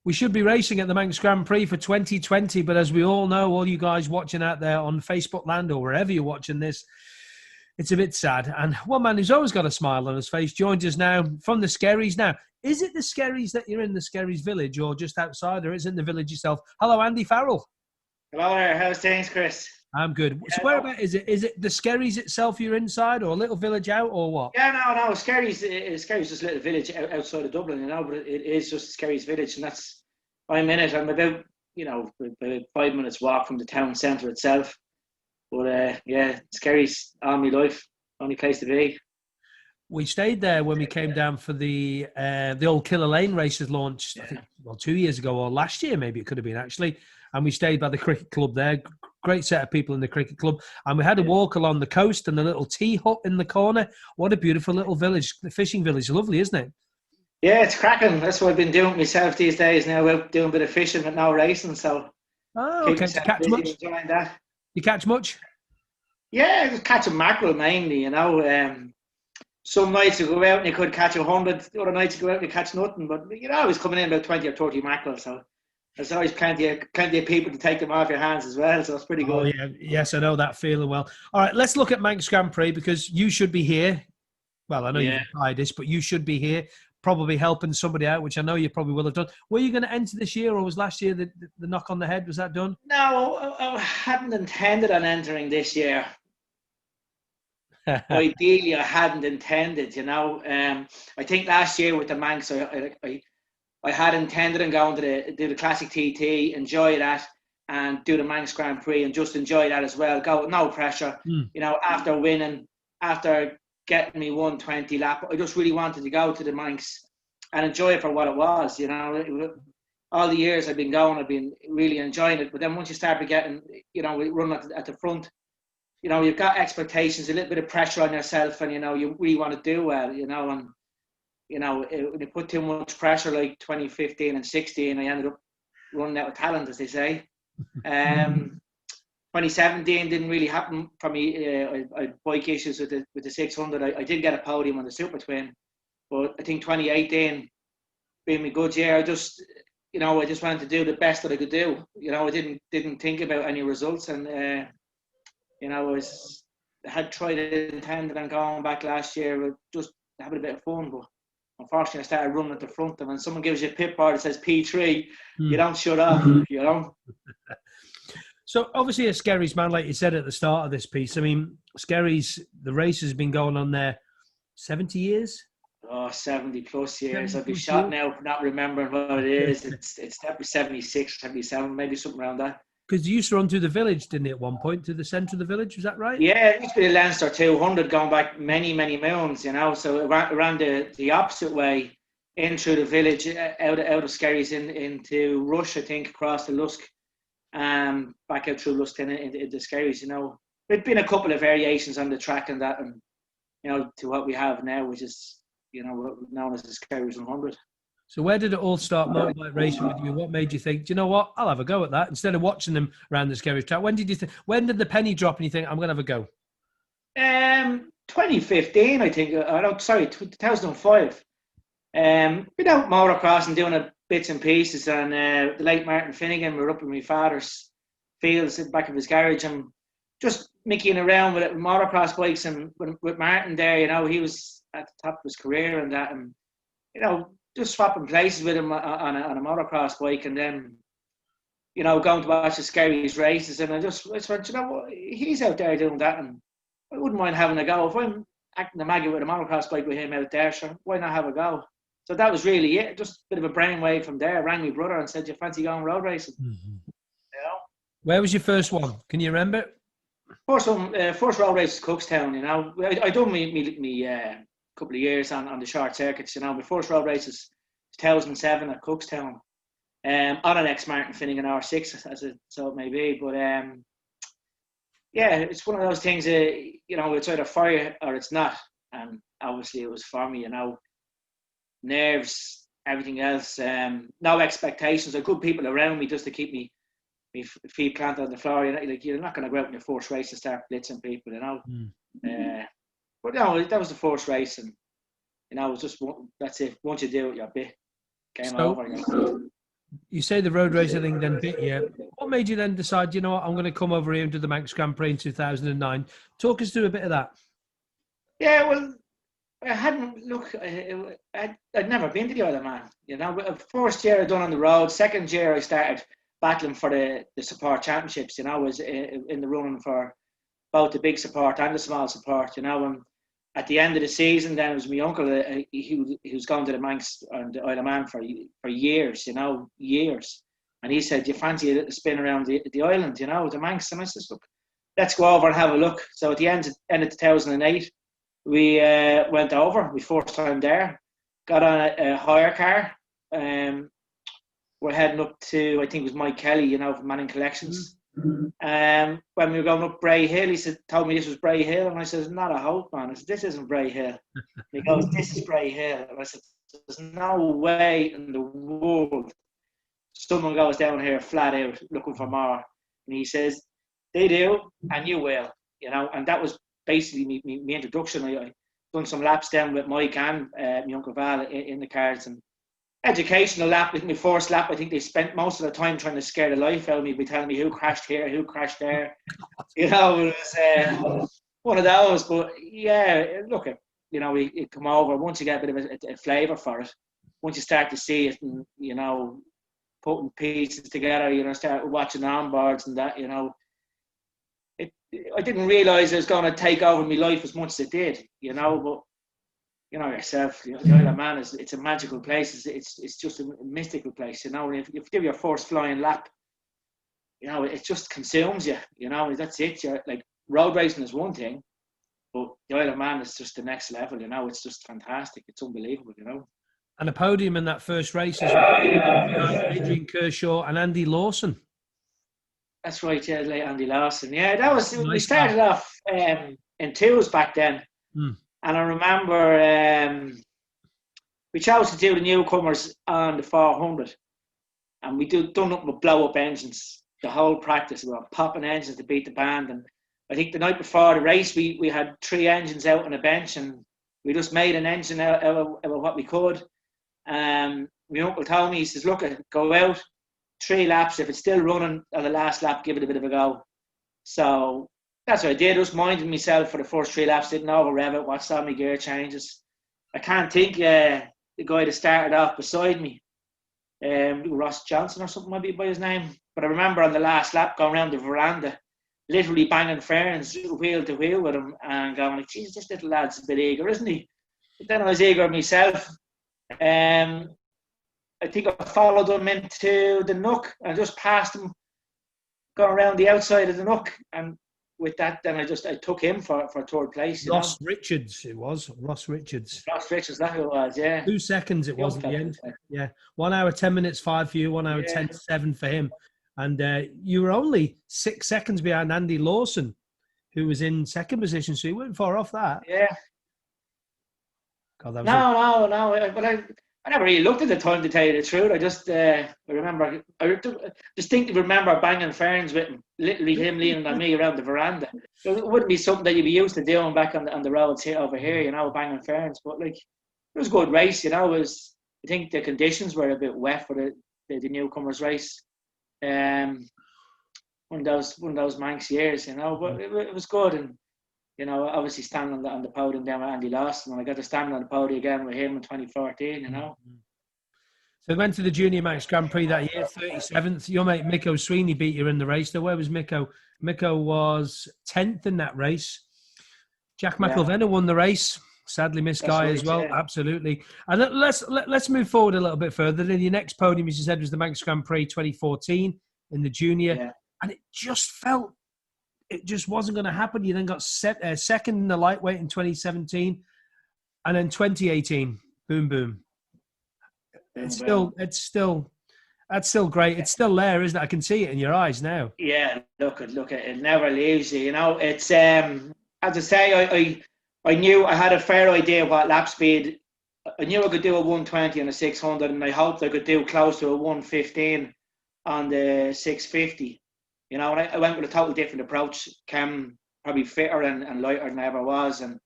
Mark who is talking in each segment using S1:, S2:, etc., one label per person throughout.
S1: We should be racing at the Manx Grand Prix for 2020, but as we all know, all you guys watching out there on Facebook land or wherever you're watching this, it's a bit sad. And one man who's always got a smile on his face joins us now from the Skerries. Now, is it the Skerries that you're in, the Skerries village, or just outside, or is it in the village yourself? Hello, Andy Farrell.
S2: Hello there. How's things, Chris?
S1: I'm good.
S2: Yeah,
S1: so whereabouts is it? Is it the Skerries itself you're inside, or a little village out, or what?
S2: Yeah, no. Skerries is just a little village outside of Dublin, but it is just Skerries village, and I'm in it. I'm about 5 minutes walk from the town centre itself. But Skerries all my life, only place to be.
S1: We stayed there when we came down for the old Killer Lane races launched, I think, 2 years ago, or last year, maybe it could have been actually. And we stayed by the cricket club there. Great set of people in the cricket club. And we had a walk along the coast and a little tea hut in the corner. What a beautiful little village. The fishing village. Lovely, isn't it?
S2: Yeah, it's cracking. That's what I've been doing myself these days now, out doing a bit of fishing but no racing. So
S1: okay. To catch much?
S2: Enjoying that.
S1: You catch much?
S2: Yeah, just catching mackerel mainly, Some nights you go out and you could catch 100, other nights you go out and you catch nothing. But you're always coming in about 20 or 30 mackerel, so there's always plenty of people to take them off your hands as well, so it's pretty good.
S1: Oh, yeah. Yes, I know that feeling well. All right, let's look at Manx Grand Prix, because you should be here. Well, I know you tried this, but you should be here, probably helping somebody out, which I know you probably will have done. Were you going to enter this year, or was last year the knock on the head? Was that done?
S2: No, I hadn't intended on entering this year. Ideally, I hadn't intended, I think last year with the Manx, I had intended on going to do the Classic TT, enjoy that, and do the Manx Grand Prix and just enjoy that as well. Go with no pressure. After winning, after getting me 120 lap, I just really wanted to go to the Manx and enjoy it for what it was. All the years I've been going, I've been really enjoying it. But then once you start getting, running at the front, you've got expectations, a little bit of pressure on yourself, and you really want to do well, and when you put too much pressure, like 2015 and 16, I ended up running out of talent, as they say. 2017 didn't really happen for me. I had bike issues with the 600. I did get a podium on the Super Twin, but I think 2018 being my good year, I just wanted to do the best that I could do. I didn't think about any results, and I had tried it, intended on going back last year, just having a bit of fun, but unfortunately I started running at the front, and when someone gives you a pit bar that says P3, you don't shut up,
S1: So obviously a Skerries man, like you said at the start of this piece. I mean, Skerries, the race has been going on there 70 years?
S2: 70 plus years. I'd be shot now for not remembering what it is. It's definitely 76, 77, maybe something around that.
S1: Because you used to run through the village, didn't it, at one point, to the centre of the village? Was that right?
S2: Yeah, it used to be the Leinster 200 going back many, many moons, So it ran the opposite way in through the village, out of Skerries into Rush, I think, across the Lusk, back out through Lusk into Skerries, There'd been a couple of variations on the track and that, and, to what we have now, which is, known as the Skerries 100.
S1: So where did it all start, motorbike racing with you? What made you think, do you know what, I'll have a go at that instead of watching them around the Skerries track? When did the penny drop and you think, I'm going to have a go?
S2: 2015, I think. 2005. Without motocross and doing bits and pieces, and the late Martin Finnegan were up in my father's fields at the back of his garage, and just micking around with motocross bikes, and with Martin there, he was at the top of his career and that, and just swapping places with him on a motocross bike, and then going to watch the Skerries races, and I thought, he's out there doing that, and I wouldn't mind having a go. If I'm acting the maggot with a motocross bike with him out there, sure, why not have a go? So that was really it. Just a bit of a brainwave from there. I rang my brother and said, "Do you fancy going road racing?"
S1: Mm-hmm. Where was your first one? Can you remember?
S2: First road race was Cookstown. I done me couple of years on the short circuits. My first road race was 2007 at Cookstown, on an ex-Martin Finnegan R6, as it may be. But it's one of those things. It's either for you or it's not. And obviously, it was for me. Nerves, everything else. No expectations. There were good people around me just to keep me feet planted on the floor. You're not going to go out in your first race and start blitzing people. But no, that was the first race, and it was just that's it. Once you do it, you're bit game over.
S1: You say the road racing thing then bit you. What made you then decide, you know what, I'm going to come over here and do the Manx Grand Prix in 2009? Talk us through a bit of that.
S2: Yeah, well, I hadn't look. I'd never been to the Isle of Man. You know, first year I done on the road. Second year I started battling for the support championships. You know, I was in the running for both the big support and the small support. You know, and at the end of the season, then it was my uncle. He was going to the Manx and the Isle of Man for years. You know, years. And he said, "Do you fancy a little spin around the island? You know, the Manx?" And I said, "Look, let's go over and have a look." So at the end of 2008. We went over. We first time there. Got on a hire car. We're heading up to, I think it was Mike Kelly, you know, from Manning Collections. When we were going up Bray Hill, he told me this was Bray Hill, and I said, "Not a hope, man." I said, "This isn't Bray Hill." And he goes, "This is Bray Hill." And I said, "There's no way in the world someone goes down here flat out looking for more." And he says, "They do, and you will." You know, and that was basically my introduction. I done some laps down with Mike and my Uncle Val in the cars, and educational lap. My first lap, I think they spent most of the time trying to scare the life out of me by telling me who crashed here, who crashed there. You know, it was one of those. But yeah, look, you know, it come over once you get a bit of a flavour for it. Once you start to see it, and you know, putting pieces together, you know, start watching onboards and that, you know. I didn't realise it was going to take over my life as much as it did, you know. But you know yourself, you know, the Isle of Man it's a magical place. It's just a mystical place, you know. And if you give your first flying lap, you know, it just consumes you, you know. That's it. You're like, road racing is one thing, but the Isle of Man is just the next level, you know. It's just fantastic. It's unbelievable, you know.
S1: And a podium in that first race is Adrian Kershaw and Andy Lawson.
S2: That's right, yeah, late Andy Lawson. Yeah, that was,
S1: Nice
S2: we started off in twos back then. And I remember we chose to do the newcomers on the 400. And we done up with blow up engines. The whole practice, we were popping engines to beat the band. And I think the night before the race, we had 3 engines out on a bench, and we just made an engine out of what we could. My uncle told me, he says, "Look, go out 3 laps. If it's still running on the last lap, give it a bit of a go." So that's what I did. Just minded myself for the first 3 laps. Didn't over rev it. Watched all my gear changes. I can't think the guy that started off beside me, Ross Johnson or something might be by his name. But I remember on the last lap going around the veranda, literally banging ferns wheel to wheel with him and going like, "Geez, this little lad's a bit eager, isn't he?" But then I was eager myself. I think I followed him into the nook and just passed him, going around the outside of the nook, and with that, then I took him for 3rd place.
S1: Ross Richards, it was Ross Richards.
S2: Ross Richards, that who it was, yeah.
S1: 2 seconds it was at the end. Yeah, 1 hour 10 minutes 5 for you, 1 hour 10:7 for him, and you were only 6 seconds behind Andy Lawson, who was in 2nd position. So you weren't far off that.
S2: Yeah.
S1: God, that was
S2: no. But I never really looked at the time, to tell you the truth. I just I distinctly remember banging ferns with him, literally him leaning on me around the veranda. It wouldn't be something that you'd be used to doing back on the roads here over here, you know, banging ferns. But like, it was a good race, you know. I think the conditions were a bit wet for the newcomers race. One of those Manx years, you know. But it was good, and you know, obviously standing on the podium down with Andy Lawson, and I got to stand on the podium again with him in 2014, you know.
S1: So we went to the Junior Manx Grand Prix that year, 37th. Your mate Miko Sweeney beat you in the race. Though, where was Miko? Miko was 10th in that race. Jack McElvenna won the race. Sadly missed Guy as well. Yeah. Absolutely. And let's move forward a little bit further. Then your next podium, as you said, was the Manx Grand Prix 2014 in the junior, and it just wasn't going to happen. You then got second in the lightweight in 2017, and then 2018, boom. That's still great. It's still there, isn't it? I can see it in your eyes now.
S2: Yeah, look at it. It never leaves you. You know, it's as I say, I knew I had a fair idea what lap speed. I knew I could do a 120 on a 600, and I hoped I could do close to a 115 on the 650. You know, and I went with a totally different approach. Cam probably fitter and lighter than I ever was, and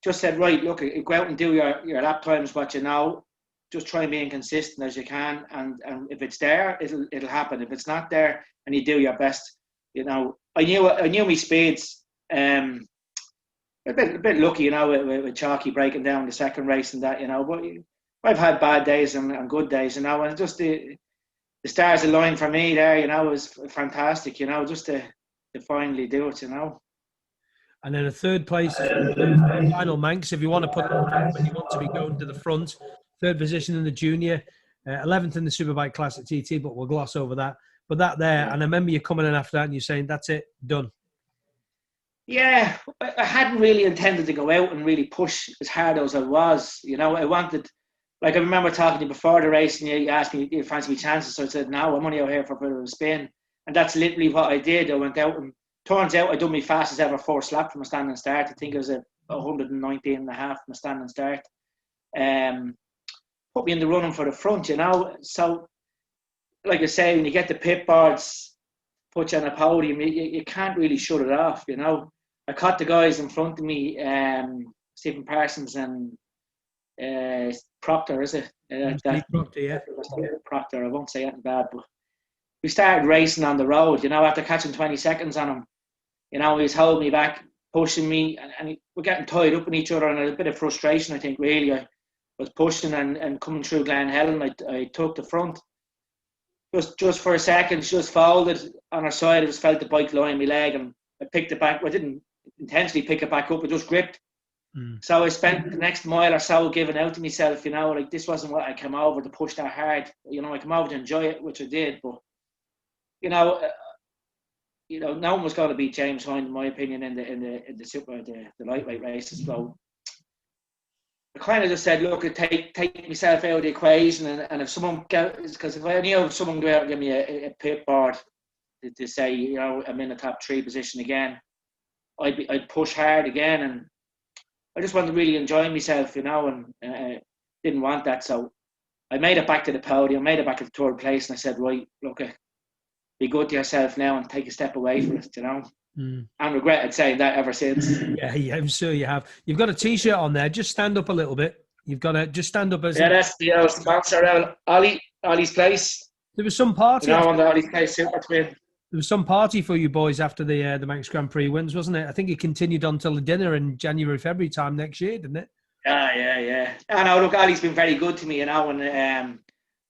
S2: just said, right, look, go out and do your lap times, what you know. just try and be inconsistent as you can, and if it's there, it'll happen. If it's not there, and you do your best, you know. I knew my speeds. A bit lucky, you know, with Chalky breaking down the second race and that, you know. But I've had bad days and good days, you know, and just the stars aligned for me there, you know, was fantastic, you know, just to finally do it, you know.
S1: And then a third place is the final Manx, if you want to put it when you want to be going to the front. Third position in the junior, 11th in the Superbike Classic TT, but we'll gloss over that. But that there, and I remember you coming in after that and you saying, that's it, done.
S2: Yeah, I hadn't really intended to go out and really push as hard as I was. You know, I wanted, like I remember talking to you before the race and you asked me, do you fancy me chances? So I said, no, I'm only out here for a bit of a spin. And that's literally what I did. I went out and turns out I done my fastest ever first lap from a standing start. I think it was a 119 and a half from a standing start. Put me in the running for the front, you know. So, like I say, when you get the pit boards, put you on a podium, you can't really shut it off, you know. I caught the guys in front of me, Stephen Parsons and Proctor, is it?
S1: Proctor, yeah.
S2: Proctor, I won't say anything bad, but we started racing on the road, you know, after catching 20 seconds on him. You know, he was holding me back, pushing me, and we're getting tied up in each other, and a bit of frustration, I think, really. I was pushing and coming through Glen Helen, I took the front. Just for a second, just folded on her side. I just felt the bike lying my leg, and I picked it back. I didn't intentionally pick it back up, I just gripped. So I spent the next mile or so giving out to myself, you know, like this wasn't what I came over to push that hard. You know, I came over to enjoy it, which I did, but you know, no one was going to beat James Hind, in my opinion, in the lightweight races. So I kind of just said, look, take myself out of the equation, and if someone because if I knew someone go out and give me a pit board to say, you know, I'm in the top 3 position again, I'd push hard again, and I just wanted to really enjoy myself, you know, and didn't want that. So I made it back to the podium, made it back to the 3rd place, and I said, right, look, be good to yourself now and take a step away from it, you know. And regretted saying that ever since.
S1: Yeah, I'm sure you have. You've got a T-shirt on there. Just stand up a little bit. You've got to just stand up as.
S2: Yeah, that's the old sponsor, Ollie's Place.
S1: There was some party.
S2: You know, on the Ollie's Place Super Twin.
S1: There was some party for you boys after the Manx Grand Prix wins, wasn't it? I think it continued until the dinner in January, February time next year, didn't it?
S2: Yeah. I know. Look, Ollie's been very good to me, you know, and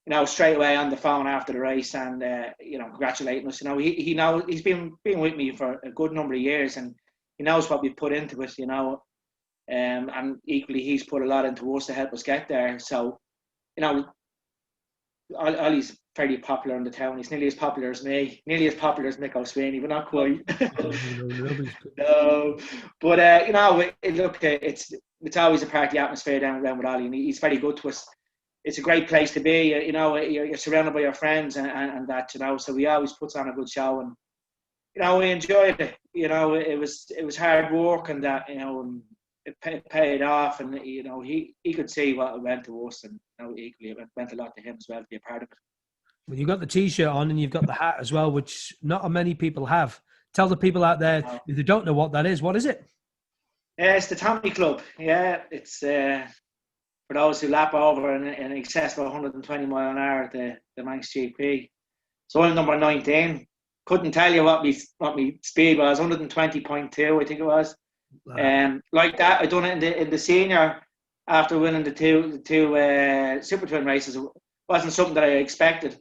S2: you know, straight away on the phone after the race, and you know, congratulating us. You know, he knows he's been with me for a good number of years, and he knows what we put into it. You know, and equally he's put a lot into us to help us get there. So, you know, Ollie's fairly popular in the town. He's nearly as popular as me, nearly as popular as Mick O'Sweeney, but not quite. No, but you know, look, it's always a party atmosphere down with Ollie, and he's very good to us. It's a great place to be. You know, you're surrounded by your friends and that, you know. So he always puts on a good show, and you know, we enjoyed it. You know, it was hard work, and that, you know, and it paid off, and you know, he could see what it meant to us, and you know, equally it meant a lot to him as well to be a part of it.
S1: Well, you've got the T-shirt on, and you've got the hat as well, which not many people have. Tell the people out there if they don't know what that is. What is it?
S2: It's the Tommy Club. Yeah, it's for those who lap over in excess of 120 mile an hour at the Manx GP. So I'm number 19. Couldn't tell you what my speed was. 120.2, I think it was.
S1: Wow.
S2: Like that, I done it in the senior after winning the two Super Twin races. It wasn't something that I expected.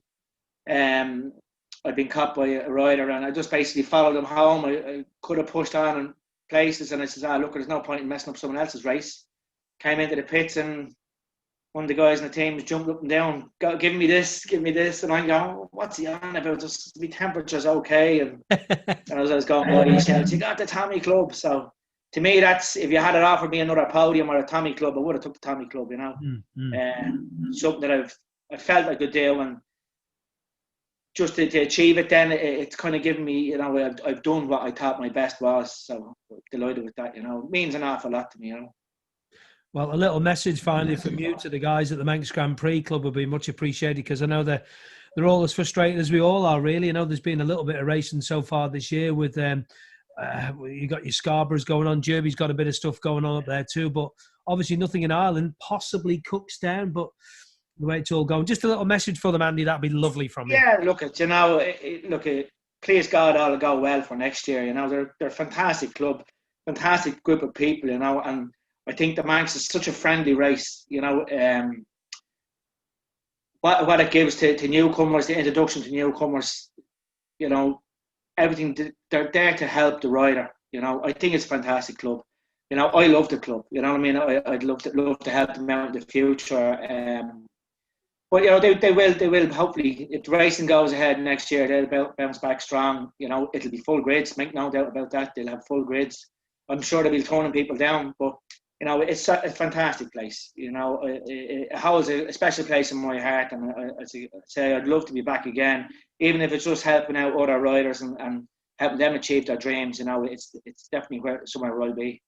S2: I'd been caught by a rider, and I just basically followed him home. I could have pushed on in places, and I said, look, there's no point in messing up someone else's race. Came into the pits, and one of the guys in the team was jumping up and down, give me this, and I'm going, what's he on about? Just my temperature's okay, and as I was going by, he shouts, you got the Tommy Club. So to me, that's, if you had it offered me another podium or a Tommy Club, I would have took the Tommy Club, you know. Something that I felt I could do, and just to achieve it, then it's kind of given me, you know, I've done what I thought my best was. So I'm delighted with that, you know. It means an awful lot to me, you know.
S1: Well, a little message finally from you to the guys at the Manx Grand Prix Club would be much appreciated, because I know they're all as frustrated as we all are, really. You know, there's been a little bit of racing so far this year with you got your Scarboroughs going on. Derby's got a bit of stuff going on up there too, but obviously nothing in Ireland, possibly Cookstown, but the way it's all going. Just a little message for them, Andy. That'd be lovely from you.
S2: Yeah, look at please God, all will go well for next year. They're a fantastic club, fantastic group of people. And I think the Manx is such a friendly race. What it gives to newcomers, the introduction to newcomers. Everything, they're there to help the rider. I think it's a fantastic club. I love the club. You know what I mean? I'd love to help them out in the future. But they will hopefully, if the racing goes ahead next year, they'll bounce back strong. It'll be full grids, make no doubt about that. They'll have full grids. I'm sure they'll be turning people down, but it's a fantastic place. It holds a special place in my heart, and I'd say I'd love to be back again, even if it's just helping out other riders and helping them achieve their dreams. It's definitely somewhere where I'll be.